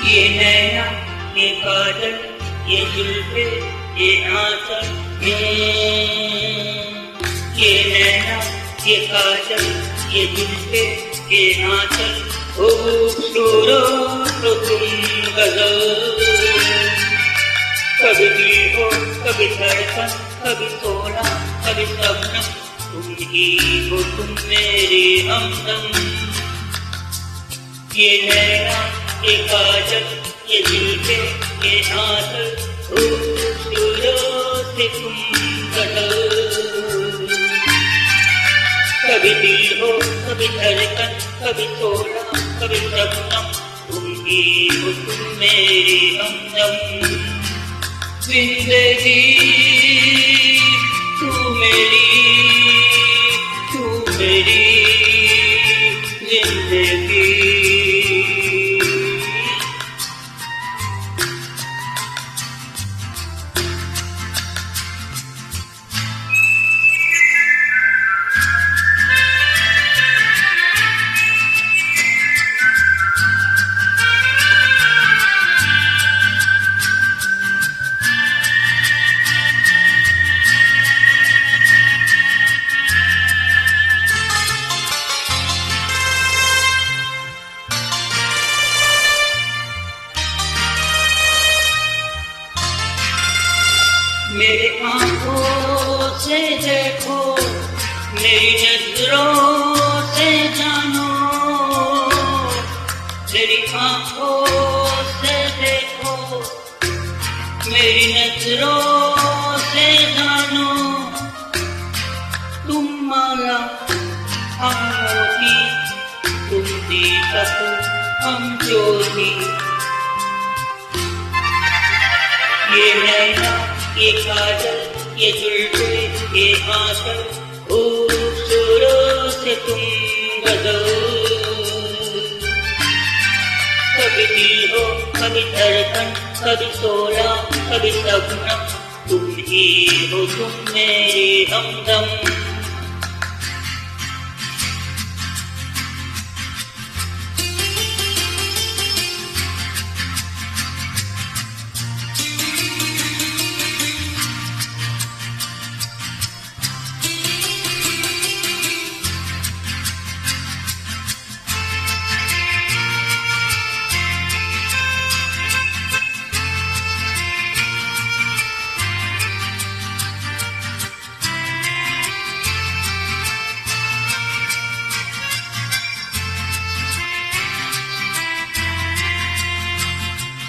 ये नैना, ये काजल, ये जुल्फे, ये आंचल, ये नैना, ये काजल, ये जुल्फे, ये आंचल, खूबसूरत तो तुम गजल। कभी दिल हो, कभी धड़कन, कभी सोना, कभी शबनम, तुम ही हो, तुम मेरी हमदम। ये नैना, ये काजल, ये जुल्फे, ये आंचल, खूबसूरत से तुम गजल। कभी दिल हो, कभी धड़कन, कभी सोना, कभी शबनम, तुम ही हो, तुम मेरी हमदम। जिंदगी तू मेरी जिंदगी। मेरे आँखों से देखो, मेरी नजरों से जानो, मेरी आँखों से देखो, मेरी नजरों से जानो। तुम माला, हम मोती, तुम दीपक, हम ज्योति। ये नैना, ये काजल, ये जुल्फे, ये आंचल, खूबसूरत से तुम गजल। कभी दिल हो, कभी धड़कन, कभी सोना, कभी शबनम, तुम ही हो, तुम मेरी हमदम।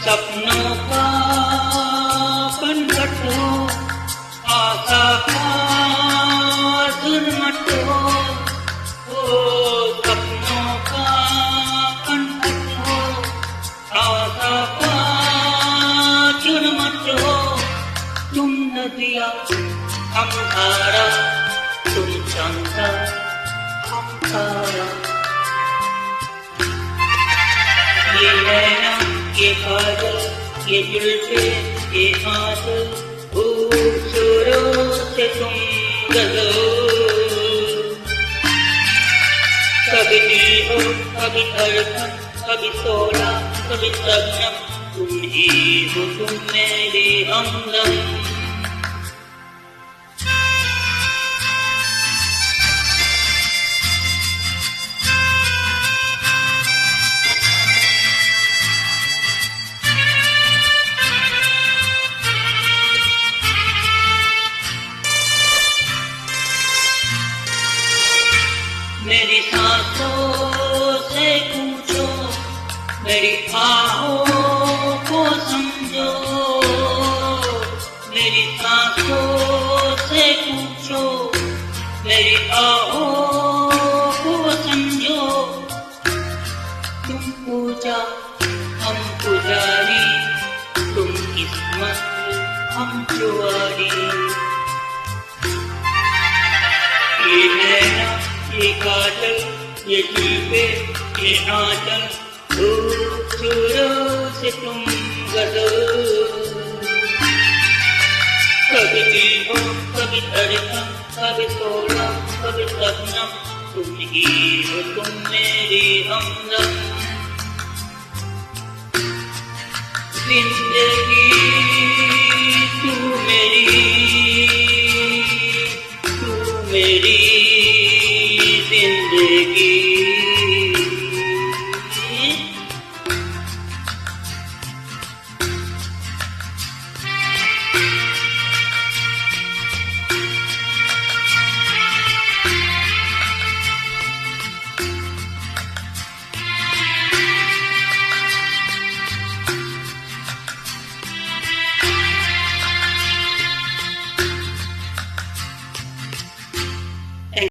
सपनों का पनघट हो, आशा का जुर्मट हो, सपनों का पनघट हो, आशा का जुर्मट हो। तुम नदिया, हम धारा, तुम चंदा, हम तारा। ये नैना, ये काजल, ये जुल्फे, ये आंचल, खूबसूरत से तुम गजल। कभी दिल हो, कभी धड़कन, कभी सोना, कभी शबनम, तुम ही हो, तुम मेरी हमदम। मेरी सांसों से पूछो, मेरी आहों को समझो, मेरी सांसों से पूछो, मेरी आहों को समझो। तुम पूजा, हम पुजारी, तुम किस्मत, हम जुआरी। ये नैना, ये काजल, ये जुल्फे, ये आंचल, खूबसूरत से तुम गजल। कभी दिल हो, कभी धड़कन, कभी सोना, कभी शबनम, तुम ही हो, तुम मेरी हमदम। जिंदगी